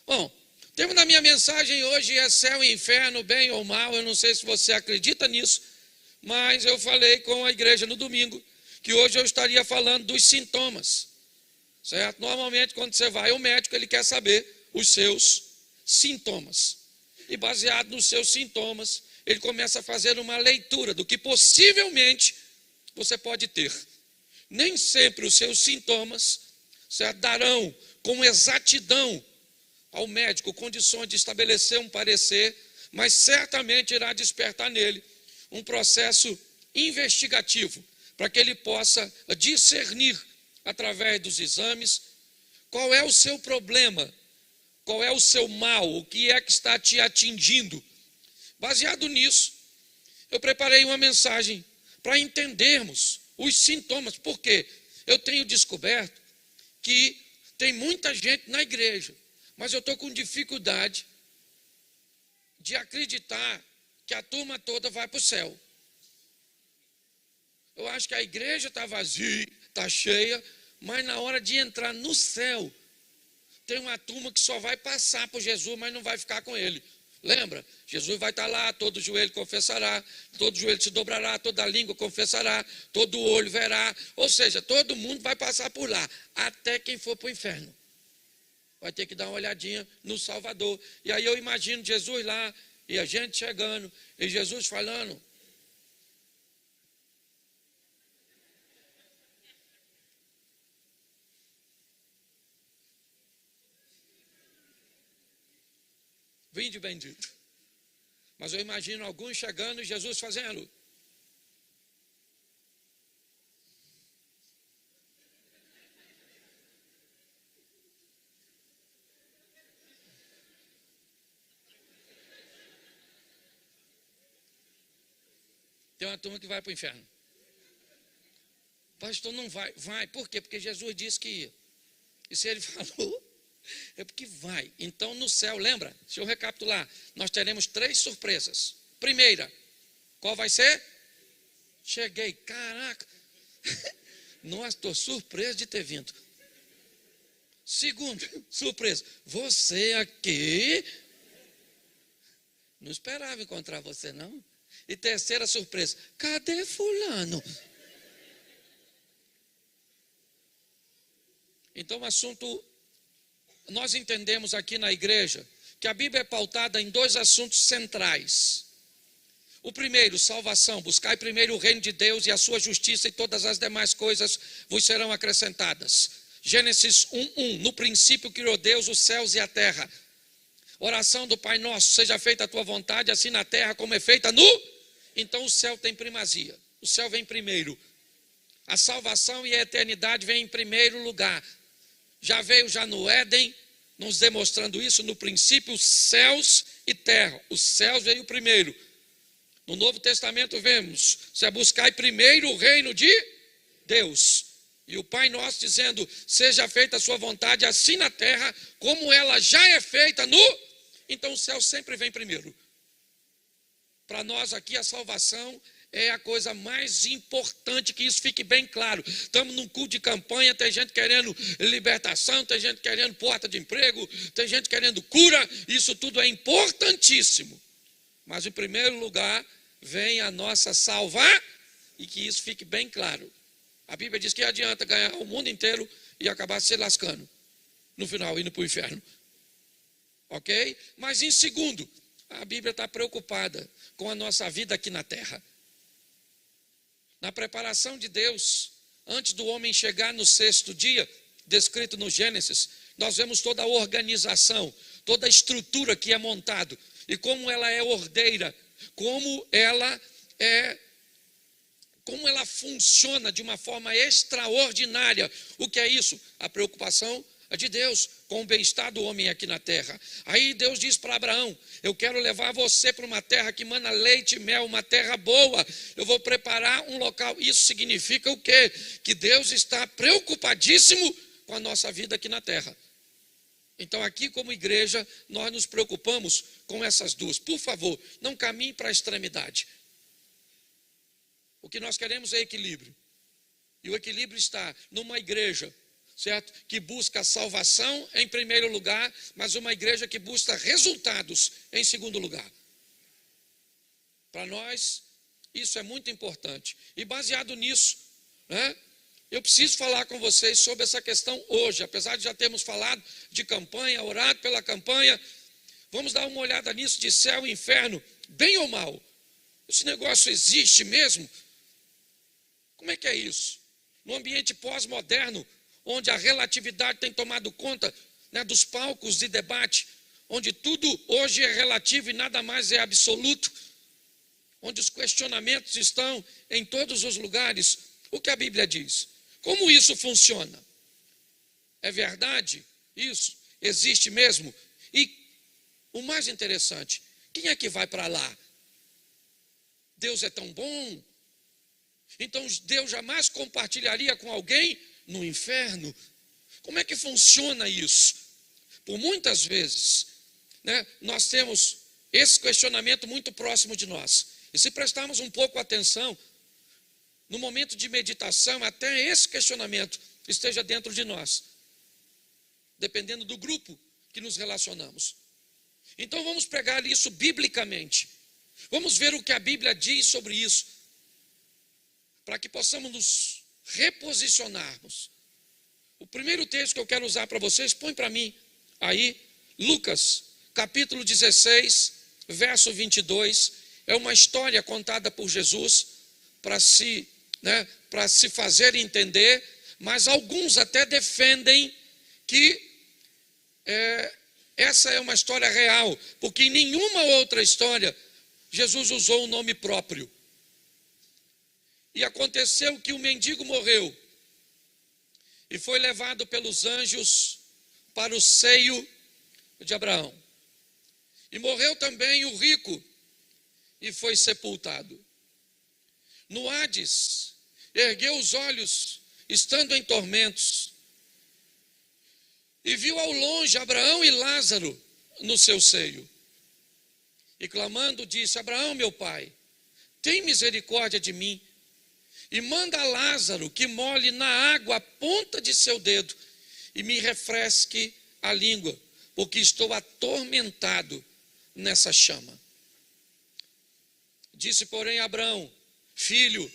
Bom, o tema da minha mensagem hoje é céu e inferno, bem ou mal. Eu não sei se você acredita nisso, mas eu falei com a igreja no domingo que hoje eu estaria falando dos sintomas, certo? Normalmente quando você vai ao médico, ele quer saber os seus sintomas. E baseado nos seus sintomas, ele começa a fazer uma leitura do que possivelmente você pode ter. Nem sempre os seus sintomas, certo, darão com exatidão ao médico condições de estabelecer um parecer, mas certamente irá despertar nele um processo investigativo, para que ele possa discernir, através dos exames, qual é o seu problema, qual é o seu mal, o que é que está te atingindo. Baseado nisso, eu preparei uma mensagem para entendermos os sintomas, porque eu tenho descoberto que tem muita gente na igreja, mas eu estou com dificuldade de acreditar que a turma toda vai para o céu. Eu acho que a igreja está vazia, está cheia, mas na hora de entrar no céu, tem uma turma que só vai passar por Jesus, mas não vai ficar com ele. Lembra? Jesus vai estar lá, todo joelho confessará, todo joelho se dobrará, toda língua confessará, todo olho verá. Ou seja, todo mundo vai passar por lá, até quem for para o inferno. Vai ter que dar uma olhadinha no Salvador. E aí eu imagino Jesus lá, e a gente chegando, e Jesus falando: vinde bendito. Mas eu imagino alguns chegando e Jesus fazendo: tem uma turma que vai para o inferno. Pastor, não vai. Vai, por quê? Porque Jesus disse que ia. E se ele falou, é porque vai. Então no céu, lembra? Deixa eu recapitular. Nós teremos 3 surpresas. Primeira, qual vai ser? Cheguei, caraca. Nossa, estou surpreso de ter vindo. Segunda surpresa, você aqui. Não esperava encontrar você, não. E terceira surpresa, cadê fulano? Então o assunto, nós entendemos aqui na igreja que a Bíblia é pautada em 2 assuntos centrais. O primeiro, salvação. Buscai primeiro o reino de Deus e a sua justiça, e todas as demais coisas vos serão acrescentadas. Gênesis 1:1. No princípio criou Deus os céus e a terra. Oração do Pai Nosso: seja feita a tua vontade, assim na terra como é feita no... Então o céu tem primazia. O céu vem primeiro. A salvação e a eternidade vêm em primeiro lugar. Já veio no Éden, nos demonstrando isso. No princípio, céus e terra. Os céus veio primeiro. No Novo Testamento vemos: se buscai primeiro o reino de Deus. E o Pai Nosso dizendo: seja feita a sua vontade, assim na terra, como ela já é feita no... Então o céu sempre vem primeiro. Para nós aqui a salvação é a coisa mais importante, que isso fique bem claro. Estamos num culto de campanha, tem gente querendo libertação, tem gente querendo porta de emprego, tem gente querendo cura. Isso tudo é importantíssimo. Mas em primeiro lugar vem a nossa salvar, e que isso fique bem claro. A Bíblia diz que adianta ganhar o mundo inteiro e acabar se lascando no final, indo para o inferno. Ok? Mas em segundo, a Bíblia está preocupada com a nossa vida aqui na terra. Na preparação de Deus, antes do homem chegar no 6º dia, descrito no Gênesis, nós vemos toda a organização, toda a estrutura que é montado, e como ela é ordeira, como ela funciona de uma forma extraordinária. O que é isso? A preocupação de Deus com o bem-estar do homem aqui na terra. Aí Deus diz para Abraão: eu quero levar você para uma terra que mana leite e mel, uma terra boa. Eu vou preparar um local. Isso significa o quê? Que Deus está preocupadíssimo com a nossa vida aqui na terra. Então aqui como igreja nós nos preocupamos com essas duas. Por favor, não caminhe para a extremidade. O que nós queremos é equilíbrio. E o equilíbrio está numa igreja certo? Que busca a salvação em primeiro lugar, mas uma igreja que busca resultados em segundo lugar. Para nós, isso é muito importante. E baseado nisso, né, eu preciso falar com vocês sobre essa questão hoje. Apesar de já termos falado de campanha, orado pela campanha, vamos dar uma olhada nisso de céu e inferno, bem ou mal. Esse negócio existe mesmo? Como é que é isso? No ambiente pós-moderno, onde a relatividade tem tomado conta, né, dos palcos de debate, onde tudo hoje é relativo e nada mais é absoluto, onde os questionamentos estão em todos os lugares, o que a Bíblia diz? Como isso funciona? É verdade isso? Existe mesmo? E o mais interessante, quem é que vai para lá? Deus é tão bom? Então Deus jamais compartilharia com alguém no inferno? Como é que funciona isso? Por muitas vezes, né, nós temos esse questionamento muito próximo de nós. E se prestarmos um pouco atenção, no momento de meditação, até esse questionamento esteja dentro de nós, dependendo do grupo que nos relacionamos. Então vamos pegar isso biblicamente. Vamos ver o que a Bíblia diz sobre isso, para que possamos nos reposicionarmos. O primeiro texto que eu quero usar para vocês, põe para mim aí, Lucas, capítulo 16, verso 22, é uma história contada por Jesus para se fazer entender, mas alguns até defendem que essa é uma história real, porque em nenhuma outra história Jesus usou o nome próprio. E aconteceu que o mendigo morreu e foi levado pelos anjos para o seio de Abraão. E morreu também o rico e foi sepultado. No Hades, ergueu os olhos, estando em tormentos, e viu ao longe Abraão e Lázaro no seu seio. E clamando disse: Abraão, meu pai, tem misericórdia de mim, e manda a Lázaro que molhe na água a ponta de seu dedo, e me refresque a língua, porque estou atormentado nessa chama. Disse, porém, Abraão: filho,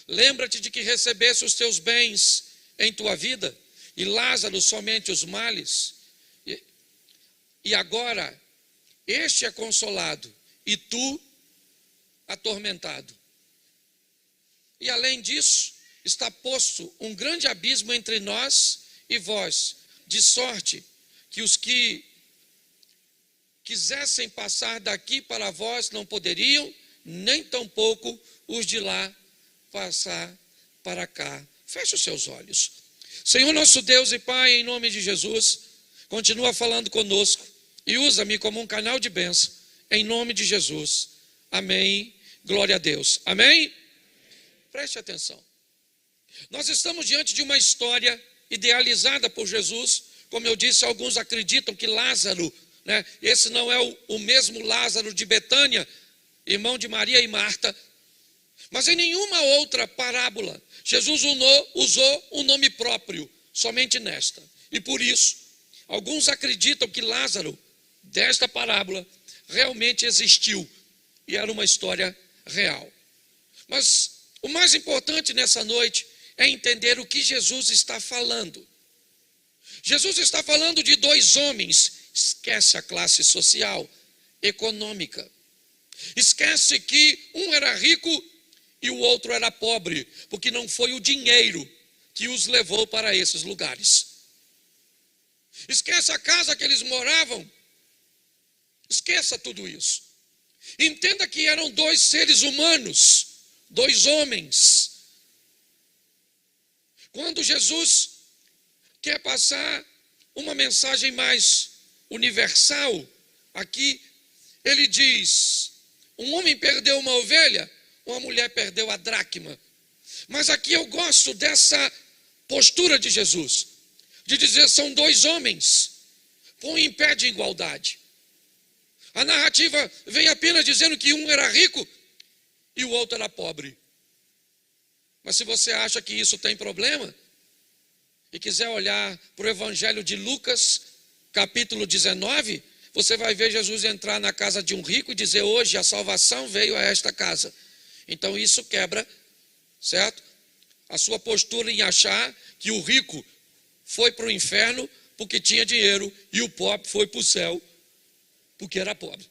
lembra-te de que recebeste os teus bens em tua vida, e Lázaro somente os males. E agora, este é consolado, e tu atormentado. E além disso, está posto um grande abismo entre nós e vós, de sorte que os que quisessem passar daqui para vós não poderiam, nem tampouco os de lá passar para cá. Feche os seus olhos. Senhor nosso Deus e Pai, em nome de Jesus, continua falando conosco e usa-me como um canal de bênção, em nome de Jesus. Amém. Glória a Deus. Amém? Preste atenção. Nós estamos diante de uma história idealizada por Jesus. Como eu disse, alguns acreditam que Lázaro, né, esse não é o mesmo Lázaro de Betânia, irmão de Maria e Marta. Mas em nenhuma outra parábola Jesus usou um nome próprio, somente nesta. E por isso, alguns acreditam que Lázaro, desta parábola, realmente existiu e era uma história real. Mas o mais importante nessa noite é entender o que Jesus está falando. Jesus está falando de dois homens. Esquece a classe social, econômica. Esquece que um era rico e o outro era pobre, porque não foi o dinheiro que os levou para esses lugares. Esquece a casa que eles moravam. Esqueça tudo isso. Entenda que eram dois seres humanos, dois homens. Quando Jesus quer passar uma mensagem mais universal, aqui ele diz: um homem perdeu uma ovelha, uma mulher perdeu a dracma. Mas aqui eu gosto dessa postura de Jesus, de dizer são dois homens, põe em pé de igualdade. A narrativa vem apenas dizendo que um era rico e o outro era pobre. Mas se você acha que isso tem problema, e quiser olhar para o Evangelho de Lucas, capítulo 19, você vai ver Jesus entrar na casa de um rico e dizer: hoje a salvação veio a esta casa. Então isso quebra, certo? A sua postura em achar que o rico foi para o inferno porque tinha dinheiro e o pobre foi para o céu porque era pobre.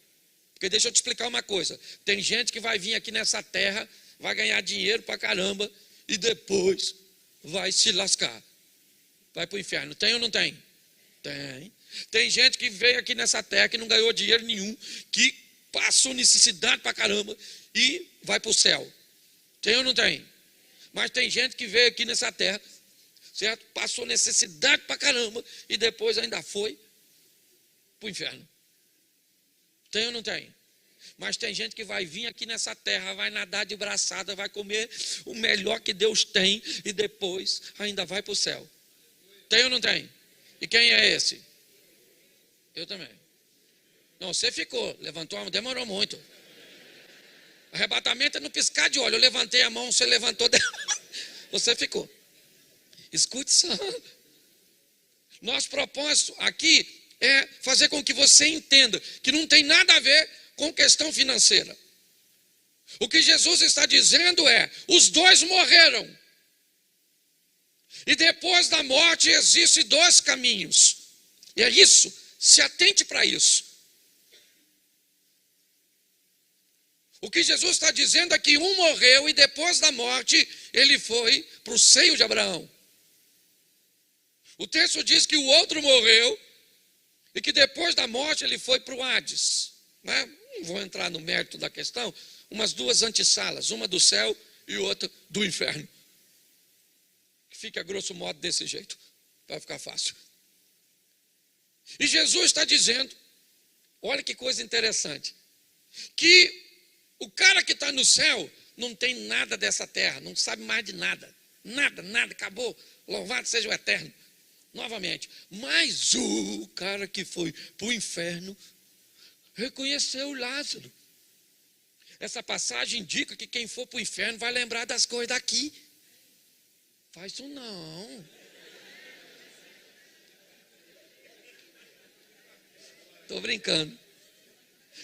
Porque deixa eu te explicar uma coisa: tem gente que vai vir aqui nessa terra, vai ganhar dinheiro pra caramba e depois vai se lascar, vai para o inferno. Tem ou não tem? Tem. Tem gente que veio aqui nessa terra que não ganhou dinheiro nenhum, que passou necessidade pra caramba e vai para o céu. Tem ou não tem? Mas tem gente que veio aqui nessa terra, certo? Passou necessidade pra caramba e depois ainda foi para o inferno. Tem ou não tem? Mas tem gente que vai vir aqui nessa terra, vai nadar de braçada, vai comer o melhor que Deus tem e depois ainda vai para o céu. Tem ou não tem? E quem é esse? Eu também. Não, você ficou, levantou a mão, demorou muito. Arrebatamento é no piscar de olho. Eu levantei a mão, você levantou, você ficou. Escute só. Nosso propósito aqui é fazer com que você entenda que não tem nada a ver com questão financeira. O que Jesus está dizendo é: os dois morreram. E depois da morte existem dois caminhos. E é isso, se atente para isso. O que Jesus está dizendo é que um morreu e depois da morte ele foi para o seio de Abraão. O texto diz que o outro morreu e que depois da morte ele foi para o Hades. Né? Não vou entrar no mérito da questão. Umas duas antessalas, uma do céu e outra do inferno. Que fica grosso modo desse jeito, vai ficar fácil. E Jesus está dizendo, olha que coisa interessante, que o cara que está no céu não tem nada dessa terra, não sabe mais de nada. Nada, nada, acabou. Louvado seja o Eterno. Novamente. Mas o cara que foi para o inferno reconheceu Lázaro. Essa passagem indica que quem for para o inferno vai lembrar das coisas daqui. Faz isso não. Estou brincando.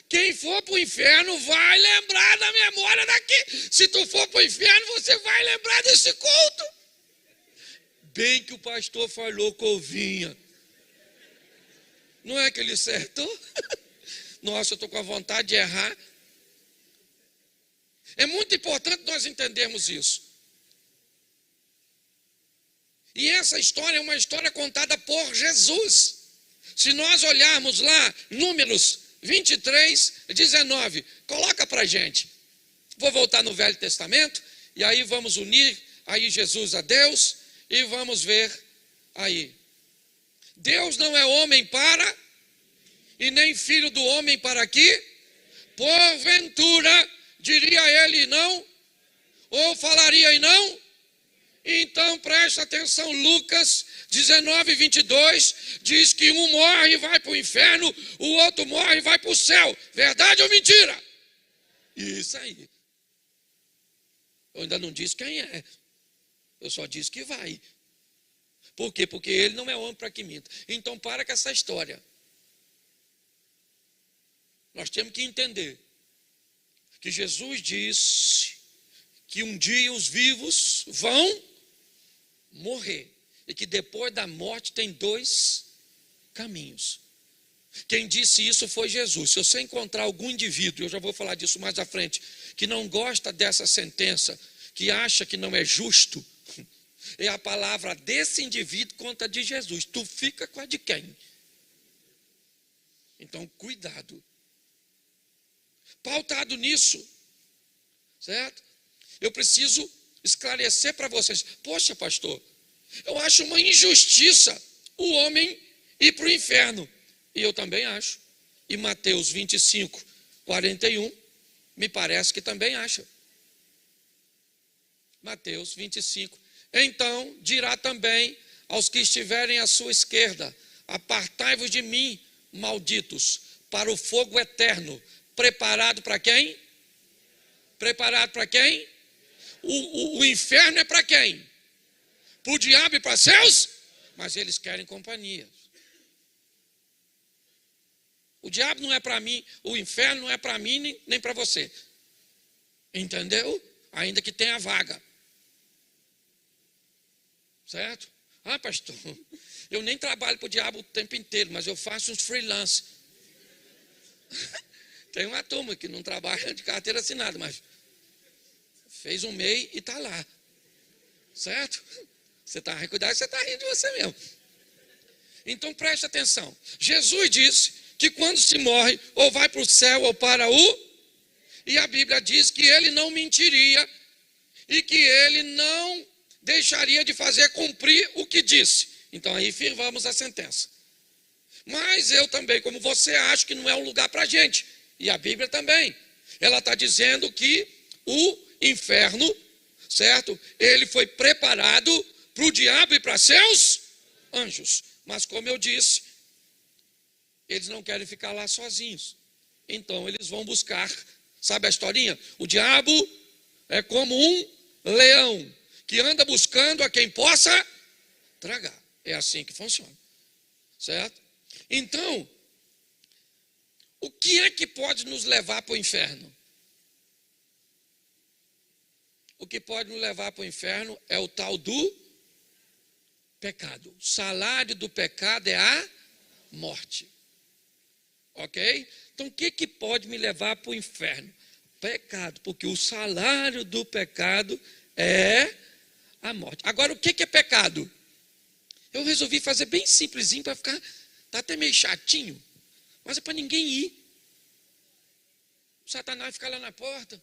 Quem for para o inferno vai lembrar da memória daqui. Se tu for para o inferno, você vai lembrar desse culto. Bem que o pastor falou que ovinha. Não é que ele acertou? Nossa, eu estou com a vontade de errar. É muito importante nós entendermos isso. E essa história é uma história contada por Jesus. Se nós olharmos lá, Números 23, 19, coloca para a gente. Vou voltar no Velho Testamento, e aí vamos unir aí Jesus a Deus, e vamos ver aí. Deus não é homem para, e nem filho do homem para que, porventura, diria ele não, ou falaria e não. Então presta atenção, Lucas 19, 22, diz que um morre e vai para o inferno, o outro morre e vai para o céu. Verdade ou mentira? Isso aí. Eu ainda não disse quem é. Eu só disse que vai. Por quê? Porque ele não é homem para que minta. Então para com essa história. Nós temos que entender que Jesus disse que um dia os vivos vão morrer. E que depois da morte tem dois caminhos. Quem disse isso foi Jesus. Se você encontrar algum indivíduo, eu já vou falar disso mais à frente, que não gosta dessa sentença, que acha que não é justo, é a palavra desse indivíduo contra a de Jesus. Tu fica com a de quem? Então, cuidado. Pautado nisso, certo? Eu preciso esclarecer para vocês. Poxa, pastor, eu acho uma injustiça o homem ir para o inferno. E eu também acho. E Mateus 25, 41, me parece que também acha. Mateus 25. Então dirá também aos que estiverem à sua esquerda: apartai-vos de mim, malditos, para o fogo eterno. Preparado para quem? Preparado para quem? O inferno é para quem? Para o diabo e para seus mas eles querem companhia. O diabo não é para mim, o inferno não é para mim nem para você. Entendeu? Ainda que tenha vaga. Certo? Ah, pastor, eu nem trabalho para o diabo o tempo inteiro, mas eu faço uns freelance. Tem uma turma que não trabalha de carteira assinada, mas fez um MEI e está lá. Certo? Você está a cuidar, você está rindo de você mesmo. Então preste atenção. Jesus disse que quando se morre, ou vai para o céu ou para o... E a Bíblia diz que ele não mentiria e que ele não deixaria de fazer cumprir o que disse. Então aí firmamos a sentença. Mas eu também, como você, acho que não é um lugar para a gente. E a Bíblia também. Ela está dizendo que o inferno, certo? Ele foi preparado para o diabo e para seus anjos. Mas como eu disse, eles não querem ficar lá sozinhos. Então eles vão buscar, sabe a historinha? O diabo é como um leão que anda buscando a quem possa tragar. É assim que funciona. Certo? Então, o que é que pode nos levar para o inferno? O que pode nos levar para o inferno é o tal do pecado. O salário do pecado é a morte. Ok? Então, o que pode me levar para o inferno? Pecado, porque o salário do pecado é a morte. Agora, o que é pecado? Eu resolvi fazer bem simplesinho para ficar, está até meio chatinho, mas é para ninguém ir. O Satanás fica lá na porta.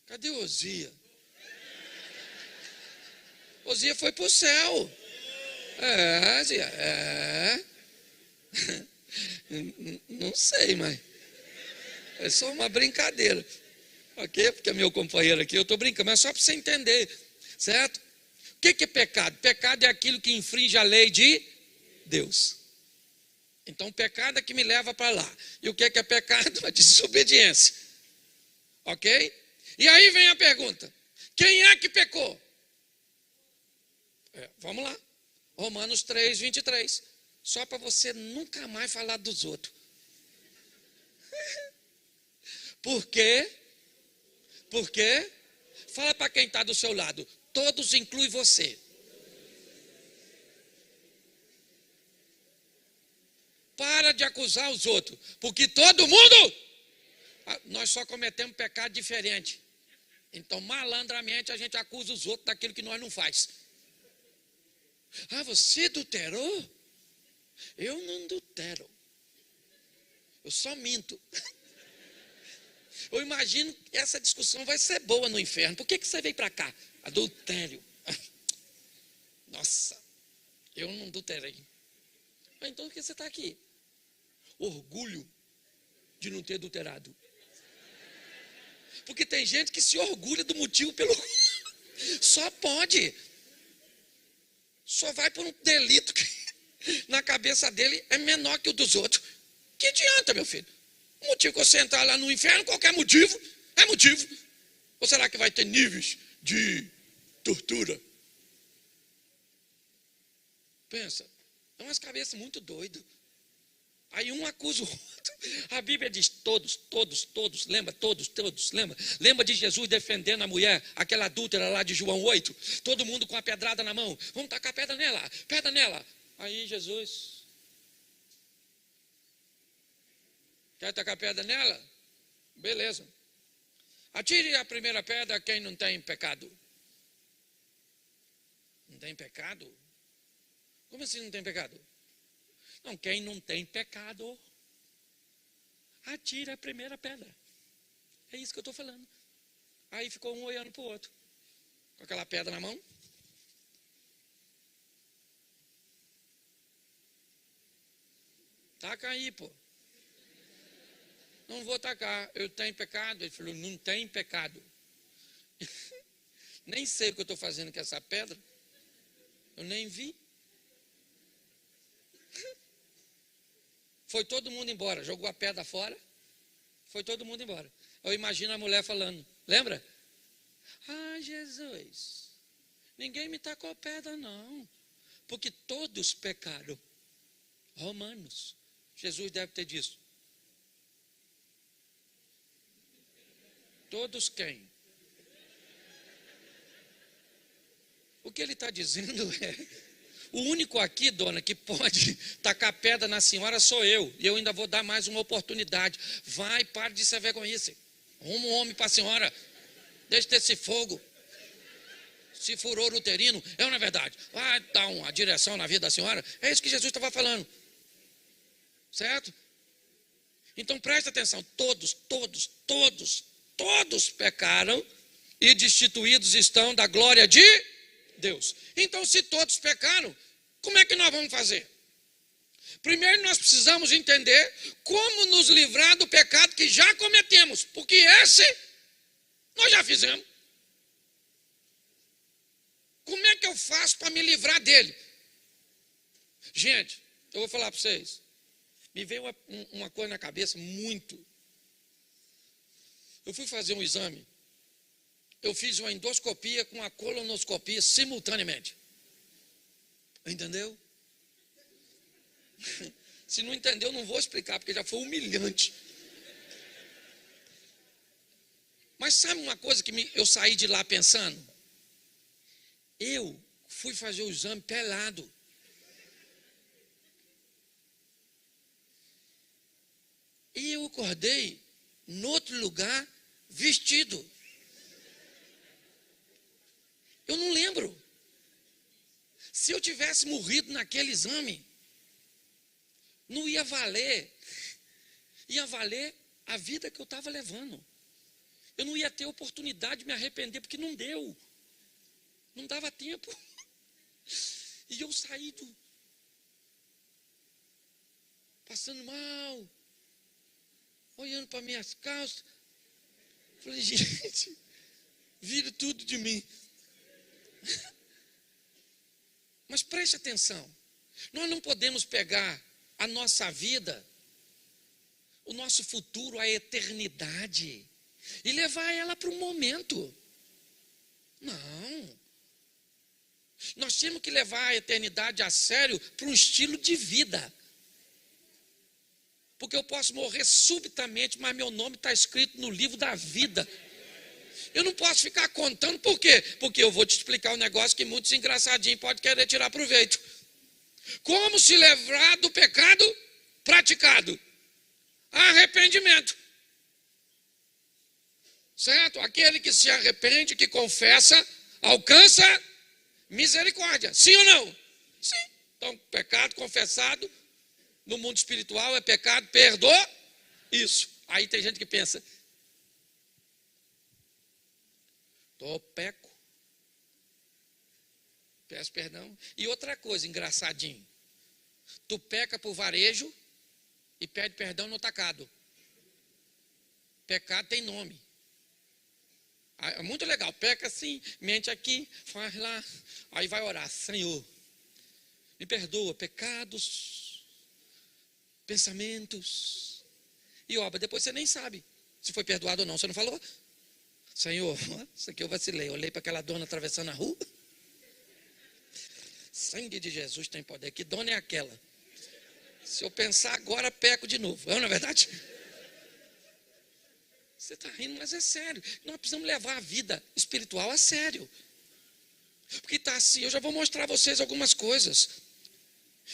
Cadê Osia? Osia foi para o céu. Não sei, mas é só uma brincadeira. Ok? Porque é meu companheiro aqui, eu estou brincando, mas só para você entender. Certo? O que é pecado? Pecado é aquilo que infringe a lei de Deus. Então, pecado é que me leva para lá. E o que é pecado? A desobediência. Ok? E aí vem a pergunta: quem é que pecou? Vamos lá. Romanos 3, 23. Só para você nunca mais falar dos outros. Por quê? Por quê? Fala para quem está do seu lado. Todos incluem você. Para de acusar os outros. Porque todo mundo... Nós só cometemos pecado diferente. Então, malandramente, a gente acusa os outros daquilo que nós não faz. Ah, você adulterou? Eu não adultero. Eu só minto. Eu imagino que essa discussão vai ser boa no inferno. Por que você veio para cá? Adultério. Nossa, eu não adulterei. Mas então por que você está aqui? Orgulho de não ter adulterado. Porque tem gente que se orgulha do motivo pelo... Só pode. Só vai por um delito que na cabeça dele é menor que o dos outros. Que adianta, meu filho? O motivo que você entrar lá no inferno, qualquer motivo, é motivo. Ou será que vai ter níveis de tortura? Pensa, é umas cabeças muito doidas. Aí um acusa o outro. A Bíblia diz todos, lembra? Todos, lembra? Lembra de Jesus defendendo a mulher, aquela adúltera lá de João 8? Todo mundo com a pedrada na mão. Vamos tacar pedra nela. Aí Jesus... Quer tacar pedra nela? Beleza. Atire a primeira pedra quem não tem pecado. Não tem pecado? Como assim não tem pecado? Não, quem não tem pecado, atira a primeira pedra. É isso que eu estou falando. Aí ficou um olhando para o outro, com aquela pedra na mão. Taca aí, pô. Não vou tacar, eu tenho pecado. Ele falou, não tem pecado. Nem sei o que eu estou fazendo com essa pedra. Eu nem vi. Foi todo mundo embora, jogou a pedra fora, foi todo mundo embora. Eu imagino a mulher falando, lembra? Ah, Jesus, Ninguém me tacou pedra, não. Porque todos pecaram. Romanos. Jesus deve ter dito. Todos quem? O que ele está dizendo é: o único aqui, dona, que pode tacar pedra na senhora sou eu. E eu ainda vou dar mais uma oportunidade. Vai, pare de ser vergonhice. Arruma um homem para a senhora. Deixa desse fogo. Se furor uterino, não é verdade. Vai dar uma direção na vida da senhora. É isso que Jesus estava falando. Certo? Então presta atenção. Todos pecaram e destituídos estão da glória de Deus. Então, se todos pecaram, como é que nós vamos fazer? Primeiro nós precisamos entender como nos livrar do pecado que já cometemos, porque esse nós já fizemos. Como é que eu faço para me livrar dele? Gente, eu vou falar para vocês. Me veio uma coisa na cabeça muito. Eu fui fazer um exame. Eu fiz uma endoscopia com a colonoscopia simultaneamente. Entendeu? Se não entendeu, não vou explicar, porque já foi humilhante. Mas sabe uma coisa que eu saí de lá pensando? Eu fui fazer o exame pelado. E eu acordei em outro lugar vestido. Eu não lembro. Se eu tivesse morrido naquele exame, não ia valer. Ia valer a vida que eu estava levando. Eu não ia ter oportunidade de me arrepender, porque não deu. Não dava tempo. E eu saí passando mal, olhando para minhas calças. Falei, gente, viram tudo de mim. Mas preste atenção. Nós não podemos pegar a nossa vida, o nosso futuro, a eternidade, e levar ela para um momento. Não. Nós temos que levar a eternidade a sério para um estilo de vida. Porque eu posso morrer subitamente, mas meu nome está escrito no livro da vida. Eu não posso ficar contando, por quê? Porque eu vou te explicar um negócio que muitos engraçadinhos podem querer tirar proveito. Como se livrar do pecado praticado? Arrependimento. Certo? Aquele que se arrepende, que confessa, alcança misericórdia. Sim ou não? Sim. Então, pecado confessado no mundo espiritual é pecado, perdoa. Isso. Aí tem gente que pensa, peco, peço perdão. E outra coisa, engraçadinho, tu peca por varejo e pede perdão no atacado. Pecado tem nome. É muito legal, peca assim, mente aqui, faz lá, aí vai orar, Senhor, me perdoa, pecados, pensamentos e obra. Depois você nem sabe se foi perdoado ou não, você não falou? Senhor, isso aqui eu vacilei, olhei para aquela dona atravessando a rua. Sangue de Jesus tem poder, que dona é aquela? Se eu pensar agora, peco de novo, não é verdade? Você está rindo, mas é sério. Nós precisamos levar a vida espiritual a sério. Porque está assim, eu já vou mostrar a vocês algumas coisas.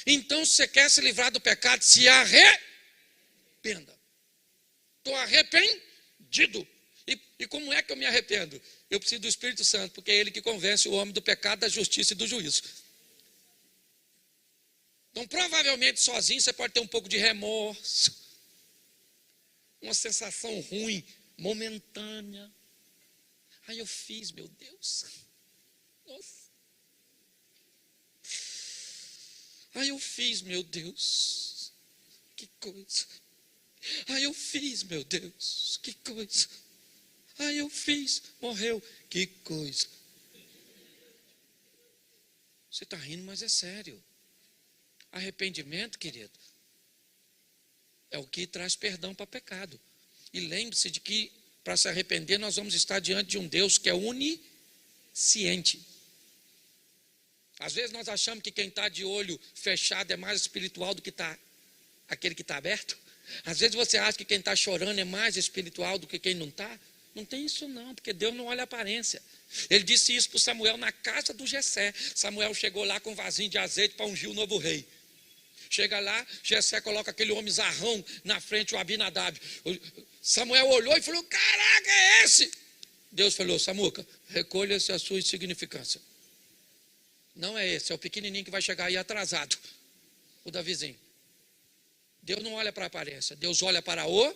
Então, se você quer se livrar do pecado, se arrependa. Estou arrependido. E como é que eu me arrependo? Eu preciso do Espírito Santo, porque é ele que convence o homem do pecado, da justiça e do juízo. Então, provavelmente, sozinho, você pode ter um pouco de remorso, uma sensação ruim, momentânea. Aí eu fiz, meu Deus. Nossa. Aí eu fiz, meu Deus. Que coisa. Aí eu fiz, meu Deus. Que coisa. Aí eu fiz, morreu. Que coisa. Você está rindo, mas é sério. Arrependimento, querido, é o que traz perdão para pecado. E lembre-se de que, para se arrepender, nós vamos estar diante de um Deus que é onisciente. Às vezes nós achamos que quem está de olho fechado é mais espiritual do que aquele que está aberto. Às vezes você acha que quem está chorando é mais espiritual do que quem não está. Não tem isso não, porque Deus não olha a aparência. Ele disse isso para Samuel na casa do Jessé. Samuel chegou lá com um vasinho de azeite para ungir o novo rei. Chega lá, Jessé coloca aquele homem zarrão na frente, o Abinadab. Samuel olhou e falou, caraca, é esse? Deus falou, Samuca, recolha-se a sua insignificância. Não é esse, é o pequenininho que vai chegar aí atrasado, o Davizinho. Deus não olha para a aparência, Deus olha para o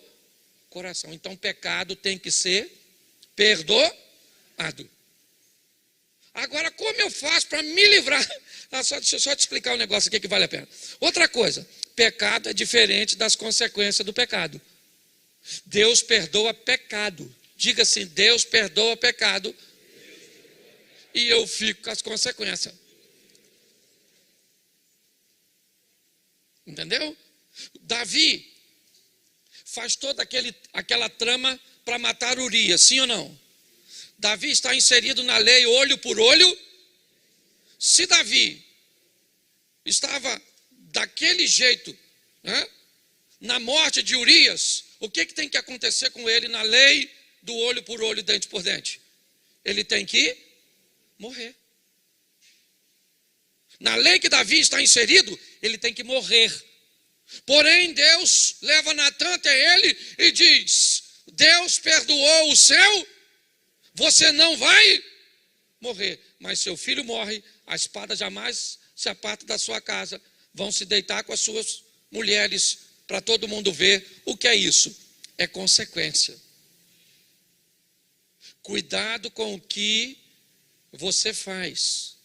coração. Então pecado tem que ser perdoado. Agora, como eu faço para me livrar? Deixa eu só te explicar um negócio aqui que vale a pena. Outra coisa, pecado é diferente das consequências do pecado. Deus perdoa pecado. Diga assim, Deus perdoa pecado e eu fico com as consequências. Entendeu? Davi faz toda aquela trama para matar Urias, sim ou não? Davi está inserido na lei olho por olho. Se Davi estava daquele jeito, né, na morte de Urias, o que tem que acontecer com ele na lei do olho por olho, dente por dente? Ele tem que morrer. Na lei que Davi está inserido, ele tem que morrer. Porém, Deus leva Natã até ele e diz, Deus perdoou o seu, você não vai morrer. Mas seu filho morre, a espada jamais se aparta da sua casa, vão se deitar com as suas mulheres, para todo mundo ver. O que é isso? É consequência. Cuidado com o que você faz.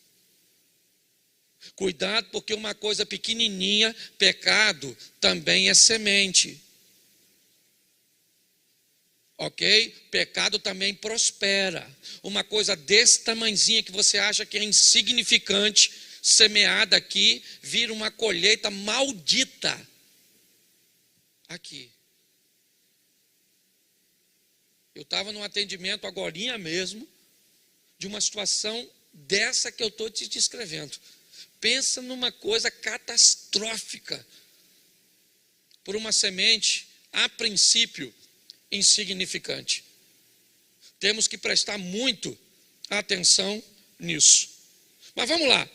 Cuidado, porque uma coisa pequenininha, pecado, também é semente. Ok? Pecado também prospera. Uma coisa desse tamanzinho que você acha que é insignificante, semeada aqui, vira uma colheita maldita. Aqui. Eu estava num atendimento agorinha mesmo, de uma situação dessa que eu estou te descrevendo. Pensa numa coisa catastrófica. Por uma semente, a princípio, insignificante. Temos que prestar muito atenção nisso. Mas vamos lá.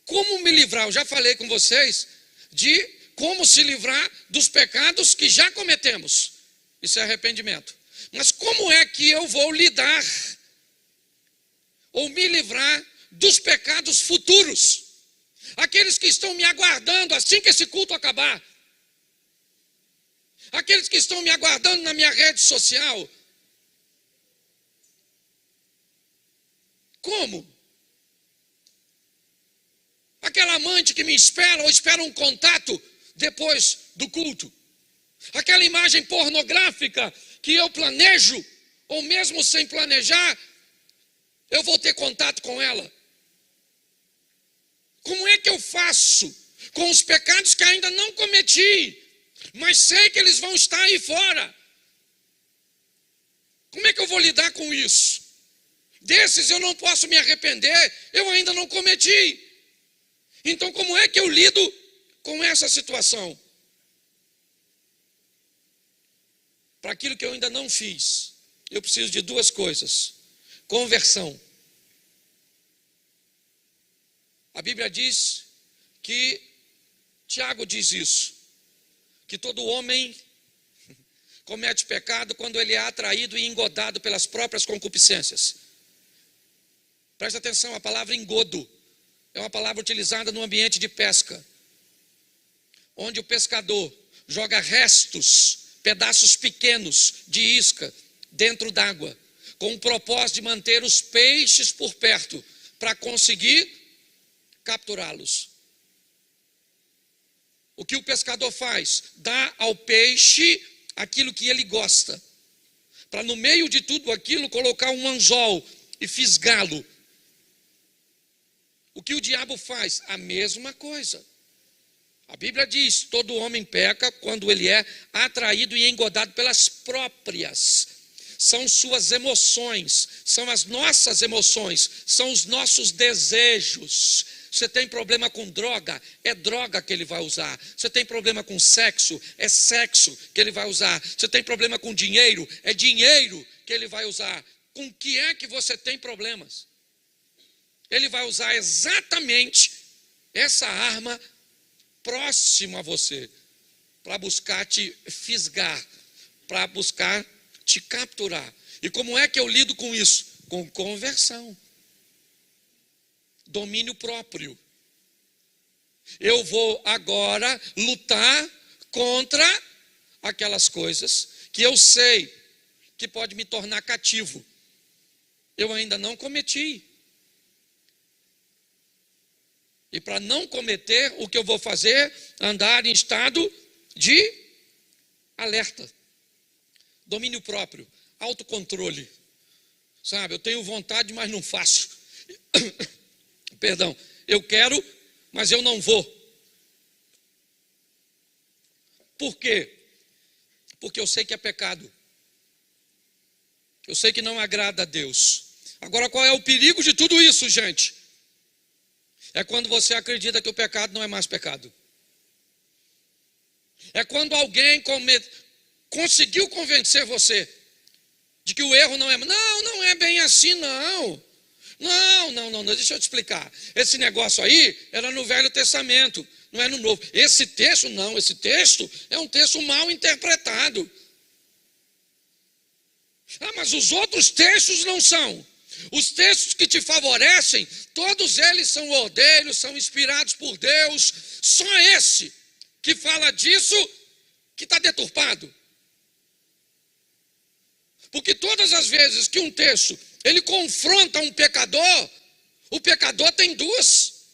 Como me livrar? Eu já falei com vocês de como se livrar dos pecados que já cometemos. Isso é arrependimento. Mas como é que eu vou lidar ou me livrar dos pecados futuros? Aqueles que estão me aguardando assim que esse culto acabar. Aqueles que estão me aguardando na minha rede social. Como? Aquela amante que me espera ou espera um contato depois do culto. Aquela imagem pornográfica que eu planejo, ou mesmo sem planejar, eu vou ter contato com ela. Como é que eu faço com os pecados que ainda não cometi, mas sei que eles vão estar aí fora? Como é que eu vou lidar com isso? Desses eu não posso me arrepender, eu ainda não cometi. Então como é que eu lido com essa situação? Para aquilo que eu ainda não fiz, eu preciso de duas coisas. Conversão. A Bíblia diz que, Tiago diz isso, que todo homem comete pecado quando ele é atraído e engodado pelas próprias concupiscências. Presta atenção, a palavra engodo é uma palavra utilizada no ambiente de pesca, onde o pescador joga restos, pedaços pequenos de isca dentro d'água, com o propósito de manter os peixes por perto, para conseguir capturá-los. O que o pescador faz? Dá ao peixe aquilo que ele gosta, para no meio de tudo aquilo colocar um anzol e fisgá-lo. O que o diabo faz? A mesma coisa. A Bíblia diz, todo homem peca quando ele é atraído e engodado pelas próprias. são suas emoções, são as nossas emoções, são os nossos desejos. Você tem problema com droga, é droga que ele vai usar. Você tem problema com sexo, é sexo que ele vai usar. Você tem problema com dinheiro, é dinheiro que ele vai usar. Com que é que você tem problemas? Ele vai usar exatamente essa arma próximo a você, para buscar te fisgar, para buscar te capturar. E como é que eu lido com isso? Com conversão. Domínio próprio. Eu vou agora lutar contra aquelas coisas que eu sei que pode me tornar cativo. Eu ainda não cometi. E para não cometer, o que eu vou fazer? Andar em estado de alerta. Domínio próprio, autocontrole. Sabe, eu tenho vontade, mas não faço. Perdão, eu quero, mas eu não vou. Por quê? Porque eu sei que é pecado. Eu sei que não agrada a Deus. Agora, qual é o perigo de tudo isso, gente? É quando você acredita que o pecado não é mais pecado. É quando alguém conseguiu convencer você de que o erro não é... Não é bem assim, não. Não, deixa eu te explicar. Esse negócio aí era no Velho Testamento, não é no Novo. Esse texto é um texto mal interpretado. Mas os outros textos não são. Os textos que te favorecem, todos eles são ordeiros, são inspirados por Deus. Só esse que fala disso que está deturpado. Porque todas as vezes que um texto ele confronta um pecador, o pecador tem duas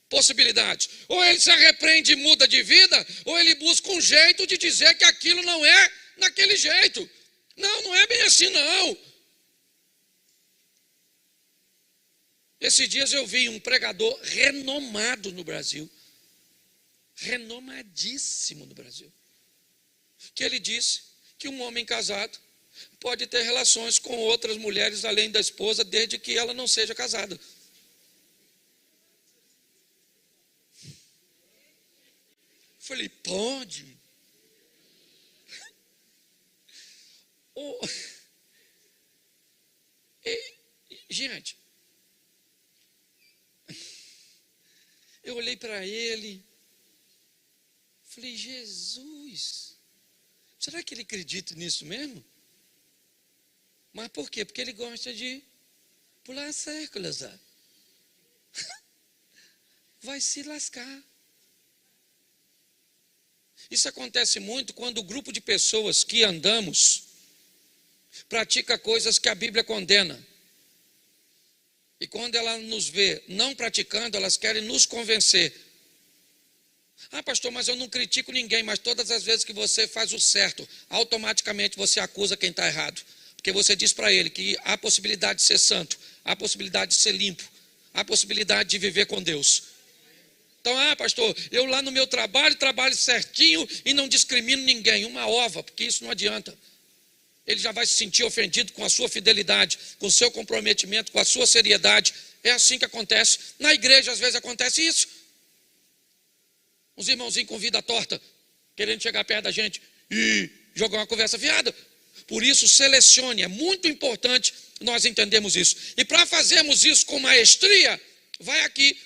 possibilidades. Ou ele se arrepende e muda de vida, ou ele busca um jeito de dizer que aquilo não é naquele jeito. Não é bem assim, não. Esses dias eu vi um pregador renomado no Brasil, renomadíssimo no Brasil, que ele disse que um homem casado pode ter relações com outras mulheres além da esposa, desde que ela não seja casada. Falei, pode? Gente, eu olhei para ele, falei, Jesus, será que ele acredita nisso mesmo? Mas por quê? Porque ele gosta de pular cercas. Vai se lascar. Isso acontece muito quando o grupo de pessoas que andamos pratica coisas que a Bíblia condena. E quando ela nos vê não praticando, elas querem nos convencer. Pastor, mas eu não critico ninguém, mas todas as vezes que você faz o certo, automaticamente você acusa quem está errado. Porque você diz para ele que há possibilidade de ser santo, há possibilidade de ser limpo, há possibilidade de viver com Deus. Então, pastor, eu lá no meu trabalho certinho e não discrimino ninguém. Uma ova, porque isso não adianta. Ele já vai se sentir ofendido com a sua fidelidade, com o seu comprometimento, com a sua seriedade. É assim que acontece. Na igreja, às vezes, acontece isso. Uns irmãozinhos com vida torta, querendo chegar perto da gente e jogar uma conversa fiada. Por isso, selecione. É muito importante nós entendermos isso. E para fazermos isso com maestria, vai aqui.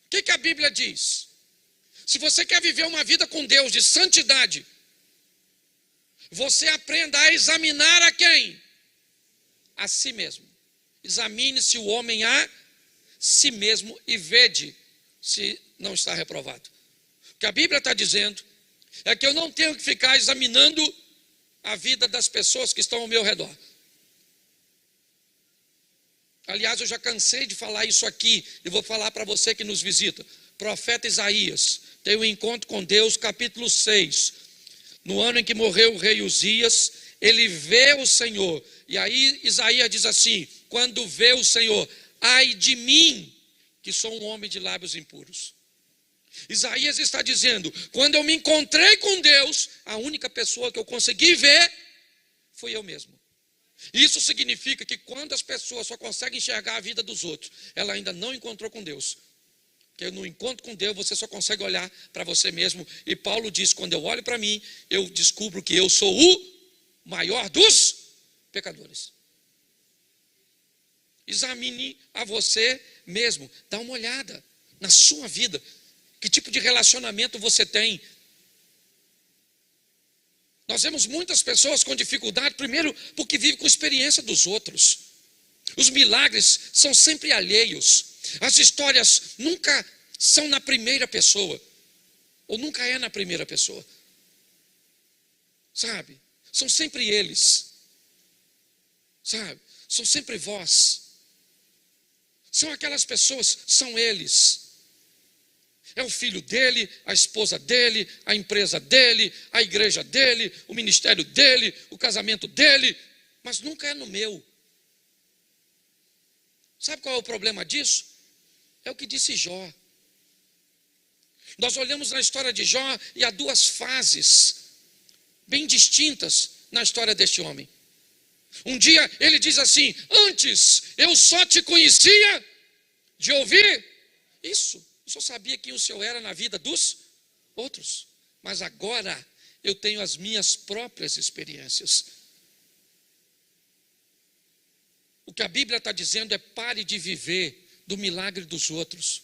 O que a Bíblia diz? Se você quer viver uma vida com Deus de santidade, você aprenda a examinar a quem? A si mesmo. Examine-se o homem a si mesmo e vede se não está reprovado. O que a Bíblia está dizendo é que eu não tenho que ficar examinando a vida das pessoas que estão ao meu redor. Aliás, eu já cansei de falar isso aqui e vou falar para você que nos visita. Profeta Isaías tem um encontro com Deus, capítulo 6. No ano em que morreu o rei Uzias, ele vê o Senhor. E aí Isaías diz assim, quando vê o Senhor, ai de mim, que sou um homem de lábios impuros. Isaías está dizendo, quando eu me encontrei com Deus, a única pessoa que eu consegui ver fui eu mesmo. Isso significa que quando as pessoas só conseguem enxergar a vida dos outros, ela ainda não encontrou com Deus. Porque no encontro com Deus, você só consegue olhar para você mesmo. E Paulo diz, quando eu olho para mim, eu descubro que eu sou o maior dos pecadores. Examine a você mesmo. Dá uma olhada na sua vida. Que tipo de relacionamento você tem? Nós vemos muitas pessoas com dificuldade, primeiro porque vivem com experiência dos outros. Os milagres são sempre alheios. As histórias nunca são na primeira pessoa. Ou nunca é na primeira pessoa. Sabe? São sempre eles. Sabe? São sempre vós. São aquelas pessoas, são eles. É o filho dele, a esposa dele, a empresa dele, a igreja dele, o ministério dele, o casamento dele, mas nunca é no meu. Sabe qual é o problema disso? É o que disse Jó. Nós olhamos na história de Jó e há duas fases bem distintas na história deste homem. Um dia ele diz assim: antes eu só te conhecia de ouvir isso. Eu só sabia quem o Senhor era na vida dos outros. Mas agora eu tenho as minhas próprias experiências. O que a Bíblia está dizendo é: pare de viver do milagre dos outros.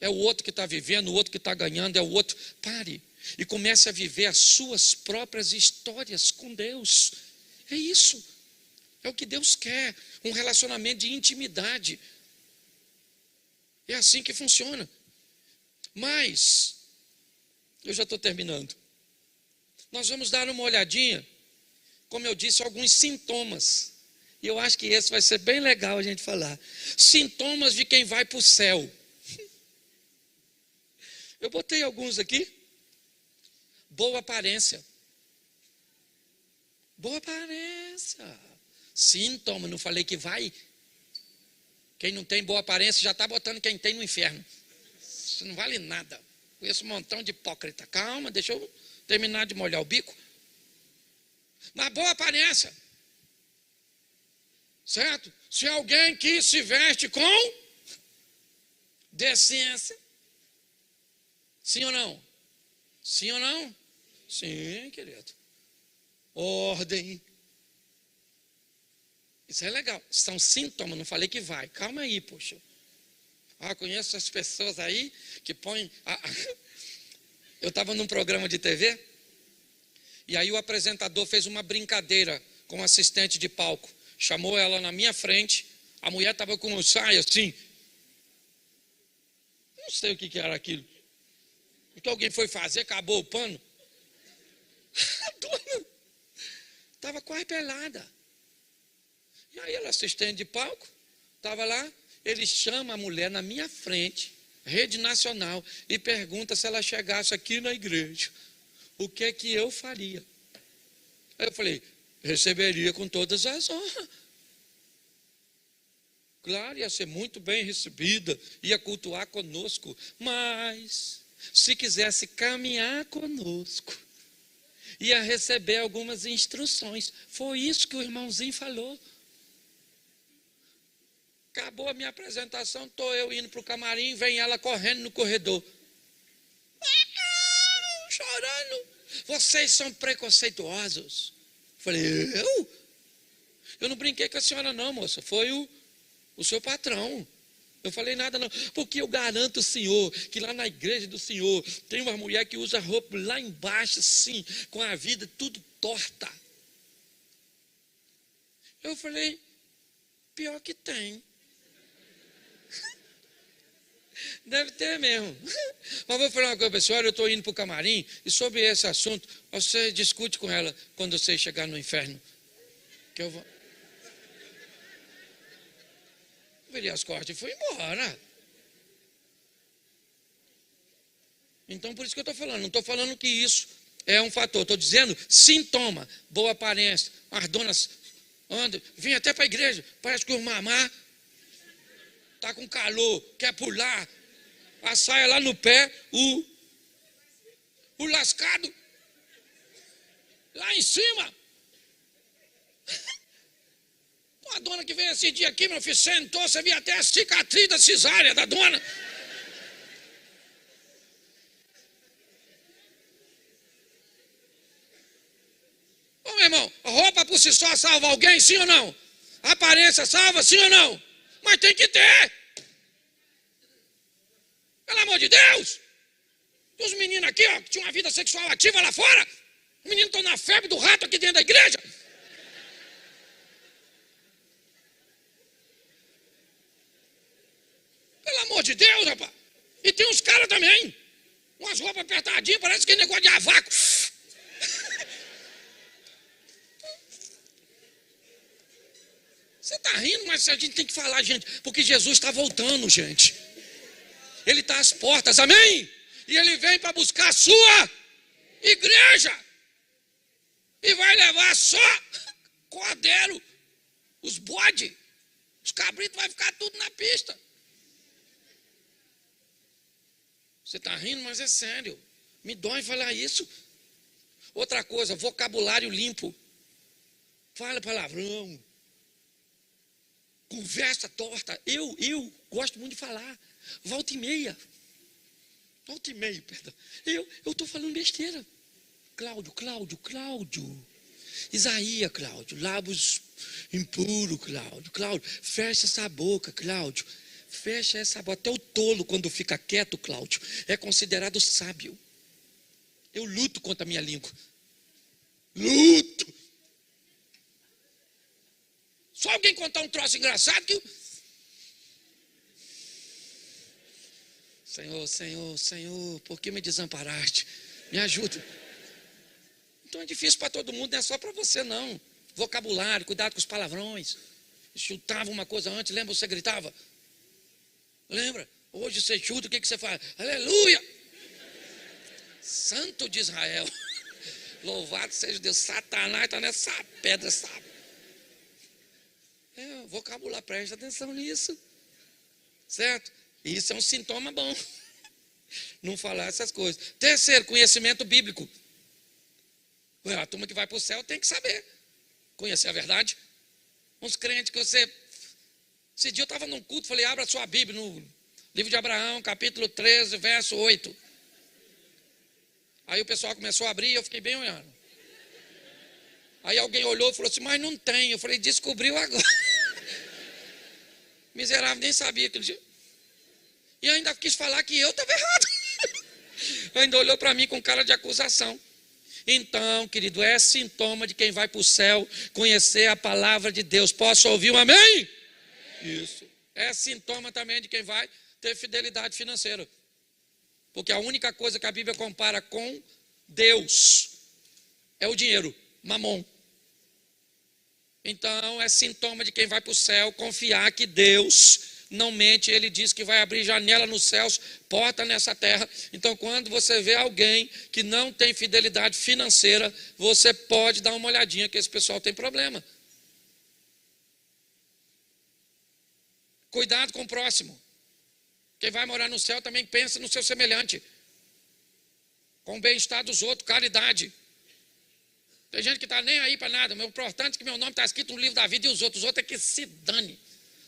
É o outro que está vivendo, o outro que está ganhando, é o outro. Pare e comece a viver as suas próprias histórias com Deus. É isso. É o que Deus quer. Um relacionamento de intimidade. É assim que funciona. Mas, eu já estou terminando. Nós vamos dar uma olhadinha, como eu disse, alguns sintomas. E eu acho que esse vai ser bem legal a gente falar. Sintomas de quem vai para o céu. Eu botei alguns aqui. Boa aparência. Boa aparência. Sintoma, não falei que vai. Quem não tem boa aparência já está botando quem tem no inferno. Isso não vale nada. Conheço um montão de hipócrita. Calma, deixa eu terminar de molhar o bico. Mas boa aparência. Certo? Se alguém que se veste com decência. Sim ou não? Sim ou não? Sim, querido. Ordem. Isso é legal. São sintomas, não falei que vai. Calma aí, poxa. Conheço as pessoas aí que põem... Eu estava num programa de TV e aí o apresentador fez uma brincadeira com o assistente de palco. Chamou ela na minha frente. A mulher estava com um saia assim. Não sei o que era aquilo. O que alguém foi fazer, acabou o pano. A dona estava quase pelada. E aí ela assistente de palco, estava lá, ele chama a mulher na minha frente, rede nacional, e pergunta se ela chegasse aqui na igreja, o que é que eu faria? Aí eu falei, receberia com todas as honras. Claro, ia ser muito bem recebida, ia cultuar conosco, mas se quisesse caminhar conosco, ia receber algumas instruções. Foi isso que o irmãozinho falou. Acabou a minha apresentação, estou eu indo para o camarim, vem ela correndo no corredor. Chorando. Vocês são preconceituosos. Falei, eu? Eu não brinquei com a senhora não, moça. Foi o seu patrão. Eu falei nada não. Porque eu garanto, senhor, que lá na igreja do senhor tem uma mulher que usa roupa lá embaixo, assim, com a vida tudo torta. Eu falei, pior que tem. Deve ter mesmo. Mas vou falar uma coisa, pessoal, eu estou indo para o camarim e sobre esse assunto, você discute com ela quando você chegar no inferno. Que eu vou... Virei as costas e fui embora. Então, por isso que eu estou falando. Não estou falando que isso é um fator. Estou dizendo sintoma, boa aparência. As donas andam, vêm até para a igreja, parece que o mamá está com calor, quer pular, a saia lá no pé, o lascado lá em cima. Uma dona que veio esse dia aqui, meu filho, sentou, você via até a cicatriz da cesárea da dona. Ô, meu irmão, roupa por si só salva alguém, sim ou não? Aparência salva, sim ou não? Mas tem que ter. Pelo amor de Deus. Os meninos aqui, ó, que tinham uma vida sexual ativa lá fora. Os meninos estão na febre do rato aqui dentro da igreja. Pelo amor de Deus, rapaz. E tem uns caras também. Umas roupas apertadinhas, parece que é negócio de avaco. Você está rindo, mas a gente tem que falar, gente, porque Jesus está voltando, gente. Ele está às portas, amém? E ele vem para buscar a sua igreja. E vai levar só cordeiro, os bodes, os cabritos, vai ficar tudo na pista. Você está rindo, mas é sério. Me dói falar isso. Outra coisa, vocabulário limpo. Fala palavrão. Conversa torta. Eu gosto muito de falar. Volta e meia, perdão. Eu estou falando besteira. Cláudio. Isaías, Cláudio. Lábios impuros, Cláudio. Fecha essa boca, Cláudio. Fecha essa boca. Até o tolo, quando fica quieto, Cláudio, é considerado sábio. Eu luto contra a minha língua. Luto. Só alguém contar um troço engraçado que... Senhor, por que me desamparaste? Me ajuda. Então é difícil para todo mundo, não é só para você não. Vocabulário, cuidado com os palavrões. Chutava uma coisa antes, lembra você gritava? Lembra? Hoje você chuta, o que você faz? Aleluia! Santo de Israel. Louvado seja Deus. Satanás está nessa pedra, sabe? Vocabulário, preste atenção nisso. Certo? Isso é um sintoma bom. Não falar essas coisas. Terceiro, conhecimento bíblico. A turma que vai para o céu tem que saber. Conhecer a verdade. Uns crentes que você... Esse dia eu estava num culto, falei, abra sua Bíblia no livro de Abraão, capítulo 13, verso 8. Aí o pessoal começou a abrir e eu fiquei bem olhando. Aí alguém olhou e falou assim, mas não tem. Eu falei, descobriu agora. Miserável, nem sabia aquele dia. E ainda quis falar que eu estava errado. Ainda olhou para mim com cara de acusação. Então, querido, é sintoma de quem vai para o céu conhecer a palavra de Deus. Posso ouvir um amém? Isso. É sintoma também de quem vai ter fidelidade financeira. Porque a única coisa que a Bíblia compara com Deus é o dinheiro, mamon. Então, é sintoma de quem vai para o céu confiar que Deus não mente. Ele diz que vai abrir janela nos céus, porta nessa terra. Então, quando você vê alguém que não tem fidelidade financeira, você pode dar uma olhadinha que esse pessoal tem problema. Cuidado com o próximo. Quem vai morar no céu também pensa no seu semelhante. Com o bem-estar dos outros, caridade. Tem gente que está nem aí para nada. O importante é que meu nome está escrito no livro da vida e os outros é que se dane.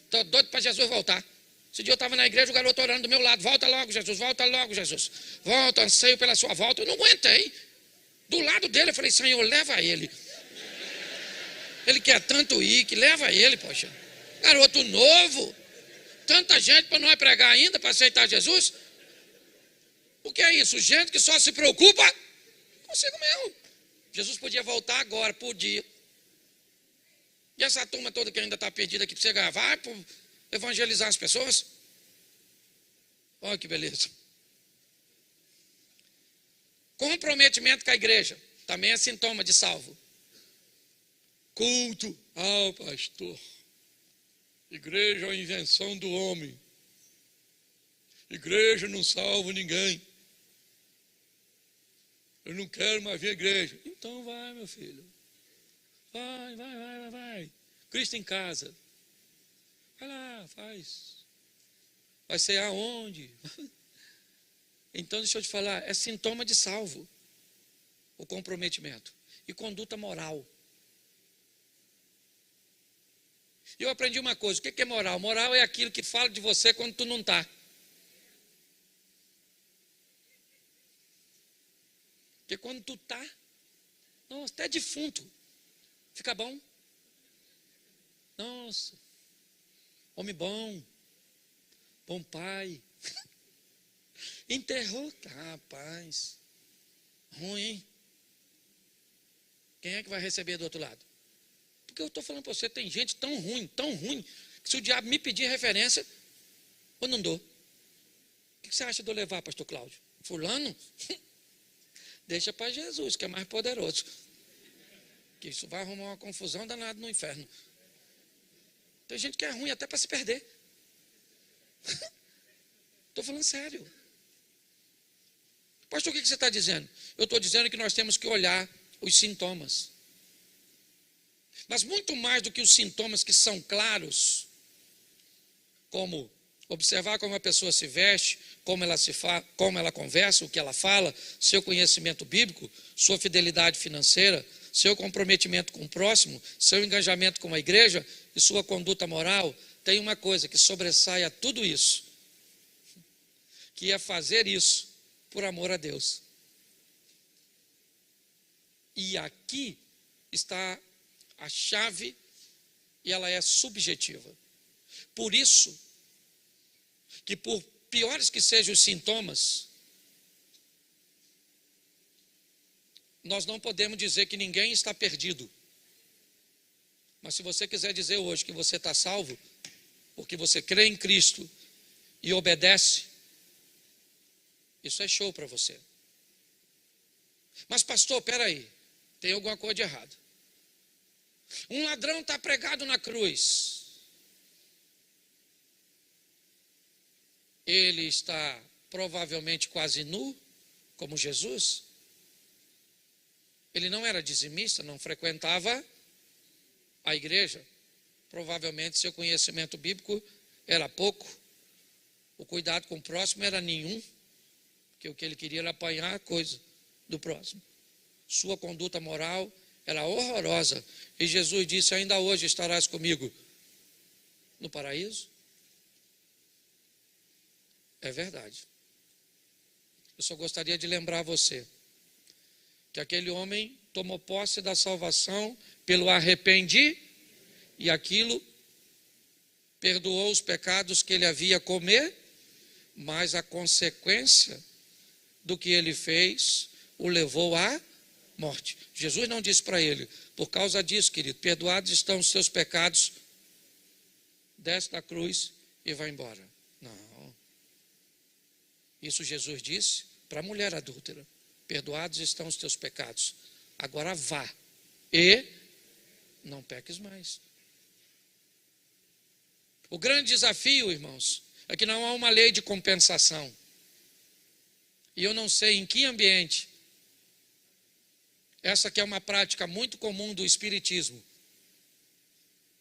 Estou doido para Jesus voltar. Esse dia eu estava na igreja, o garoto orando do meu lado. Volta logo, Jesus, volta logo, Jesus. Volta, anseio pela sua volta. Eu não aguentei. Do lado dele, eu falei, Senhor, leva ele. Ele quer tanto ir, que leva ele, poxa. Garoto novo. Tanta gente para não pregar ainda, para aceitar Jesus. O que é isso? Gente que só se preocupa consigo mesmo. Jesus podia voltar agora, podia. E essa turma toda que ainda está perdida aqui para você gravar, para evangelizar as pessoas. Olha que beleza. Comprometimento com a igreja. Também é sintoma de salvo. Culto ao pastor. Igreja é uma invenção do homem. Igreja não salva ninguém. Eu não quero mais ver a igreja. Então vai, meu filho. Vai. Cristo em casa. Vai lá, faz. Vai ser aonde? Então, deixa eu te falar, é sintoma de salvo. O comprometimento. E conduta moral. E eu aprendi uma coisa: o que é moral? Moral é aquilo que fala de você quando tu não está. Porque quando tu está, nossa, até defunto, fica bom. Nossa, homem bom, bom pai. Enterrou, rapaz, ruim. Quem é que vai receber do outro lado? Porque eu estou falando para você, tem gente tão ruim, que se o diabo me pedir referência, eu não dou. O que você acha de eu levar, pastor Cláudio? Fulano? Deixa para Jesus, que é mais poderoso. Que isso vai arrumar uma confusão danada no inferno. Tem gente que é ruim até para se perder. Estou falando sério. Pastor, o que você está dizendo? Eu estou dizendo que nós temos que olhar os sintomas. Mas muito mais do que os sintomas que são claros, como observar como a pessoa se veste, como ela conversa, o que ela fala, seu conhecimento bíblico, sua fidelidade financeira, seu comprometimento com o próximo, seu engajamento com a igreja e sua conduta moral, tem uma coisa que sobressai a tudo isso, que é fazer isso por amor a Deus. E aqui está a chave, e ela é subjetiva. Por isso, que por piores que sejam os sintomas, nós não podemos dizer que ninguém está perdido. Mas se você quiser dizer hoje que você está salvo, porque você crê em Cristo e obedece, isso é show para você. Mas pastor, peraí, tem alguma coisa de errado. Um ladrão está pregado na cruz. Ele está provavelmente quase nu, como Jesus. Ele não era dizimista, não frequentava a igreja. Provavelmente seu conhecimento bíblico era pouco. O cuidado com o próximo era nenhum, porque o que ele queria era apanhar a coisa do próximo. Sua conduta moral era horrorosa. E Jesus disse: ainda hoje estarás comigo no paraíso. É verdade. Eu só gostaria de lembrar você que aquele homem tomou posse da salvação pelo arrependimento, e aquilo perdoou os pecados que ele havia cometido, mas a consequência do que ele fez o levou à morte. Jesus não disse para ele: por causa disso, querido, perdoados estão os seus pecados, desce da cruz e vai embora. Não. Isso Jesus disse para a mulher adúltera: perdoados estão os teus pecados, agora vá e não peques mais. O grande desafio, irmãos, é que não há uma lei de compensação. E eu não sei em que ambiente, essa que é uma prática muito comum do espiritismo,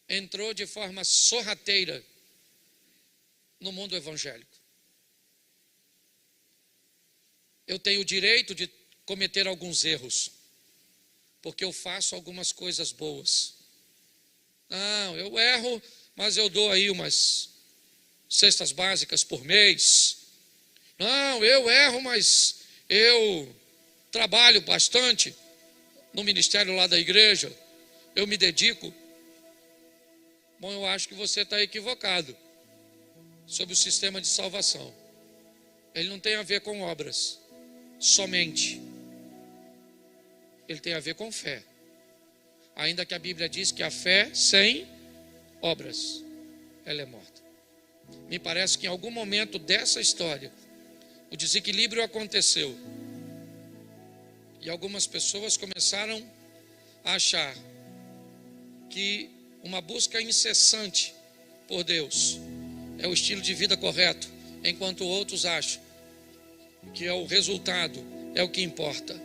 entrou de forma sorrateira no mundo evangélico. Eu tenho o direito de cometer alguns erros, porque eu faço algumas coisas boas. Não, eu erro, mas eu dou aí umas cestas básicas por mês. Não, eu erro, mas eu trabalho bastante no ministério lá da igreja, eu me dedico. Bom, eu acho que você está equivocado sobre o sistema de salvação. Ele não tem a ver com obras somente. Ele tem a ver com fé. Ainda que a Bíblia diz que a fé sem obras, ela é morta. Me parece que em algum momento dessa história, o desequilíbrio aconteceu. E algumas pessoas começaram a achar que uma busca incessante por Deus é o estilo de vida correto, enquanto outros acham que é o resultado, é o que importa.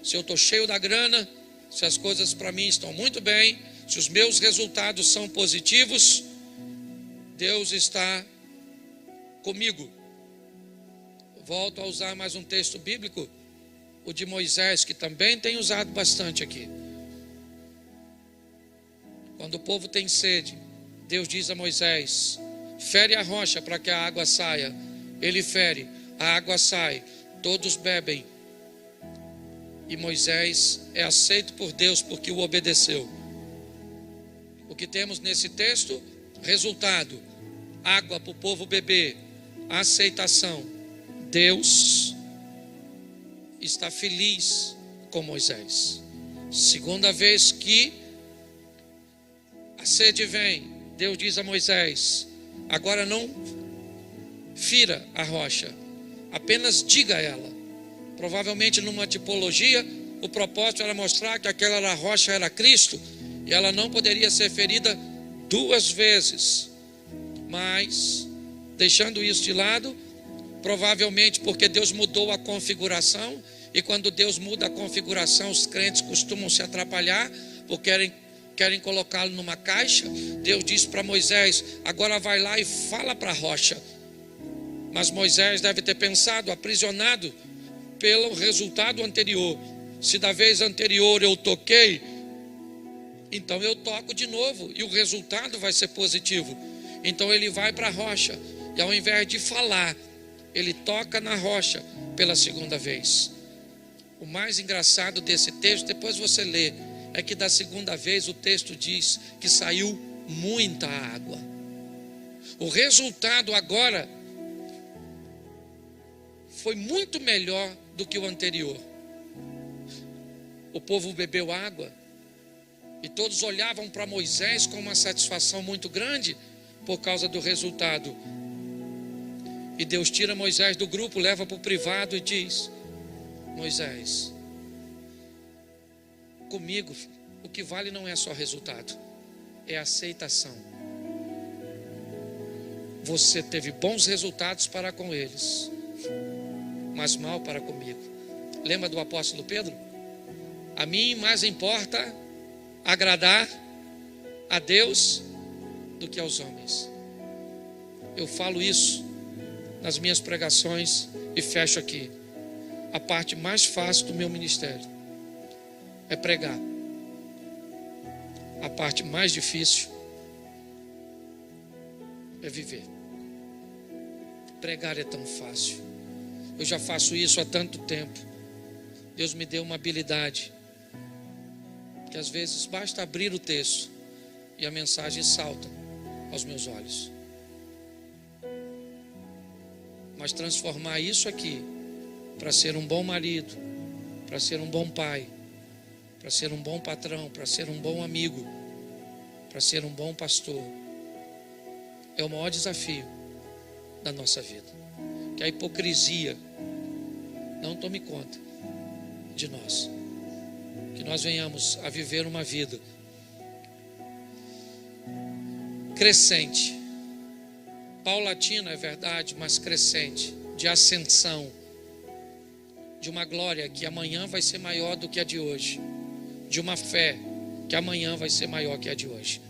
Se eu estou cheio da grana, se as coisas para mim estão muito bem, se os meus resultados são positivos, Deus está comigo. Volto a usar mais um texto bíblico, o de Moisés, que também tem usado bastante aqui. Quando o povo tem sede, Deus diz a Moisés: fere a rocha para que a água saia. Ele fere, a água sai, todos bebem. E Moisés é aceito por Deus porque o obedeceu. O que temos nesse texto? Resultado: água para o povo beber, aceitação. Deus está feliz com Moisés. Segunda vez que a sede vem, Deus diz a Moisés: agora não fira a rocha, apenas diga a ela. Provavelmente numa tipologia, o propósito era mostrar que aquela rocha era Cristo, e ela não poderia ser ferida duas vezes. Mas, deixando isso de lado, provavelmente porque Deus mudou a configuração, e quando Deus muda a configuração, os crentes costumam se atrapalhar, porque querem colocá-lo numa caixa. Deus disse para Moisés: agora vai lá e fala para a rocha. Mas Moisés deve ter pensado, aprisionado pelo resultado anterior: se da vez anterior eu toquei, então eu toco de novo, e o resultado vai ser positivo. Então ele vai para a rocha, e ao invés de falar, ele toca na rocha pela segunda vez. O mais engraçado desse texto, depois você lê, é que da segunda vez o texto diz que saiu muita água. O resultado agora foi muito melhor do que o anterior. O povo bebeu água, e todos olhavam para Moisés com uma satisfação muito grande por causa do resultado. E Deus tira Moisés do grupo, leva para o privado e diz: Moisés, comigo o que vale não é só resultado, é aceitação. Você teve bons resultados para com eles, mas mal para comigo. Lembra do apóstolo Pedro? A mim mais importa agradar a Deus do que aos homens. Eu falo isso nas minhas pregações e fecho aqui. A parte mais fácil do meu ministério é pregar. A parte mais difícil é viver. Pregar é tão fácil. Eu já faço isso há tanto tempo. Deus me deu uma habilidade que às vezes basta abrir o texto e a mensagem salta aos meus olhos. Mas transformar isso aqui para ser um bom marido, para ser um bom pai, para ser um bom patrão, para ser um bom amigo, para ser um bom pastor, é o maior desafio da nossa vida. Que a hipocrisia não tome conta de nós. Que nós venhamos a viver uma vida crescente, paulatina, é verdade, mas crescente, de ascensão, de uma glória que amanhã vai ser maior do que a de hoje, de uma fé que amanhã vai ser maior que a de hoje.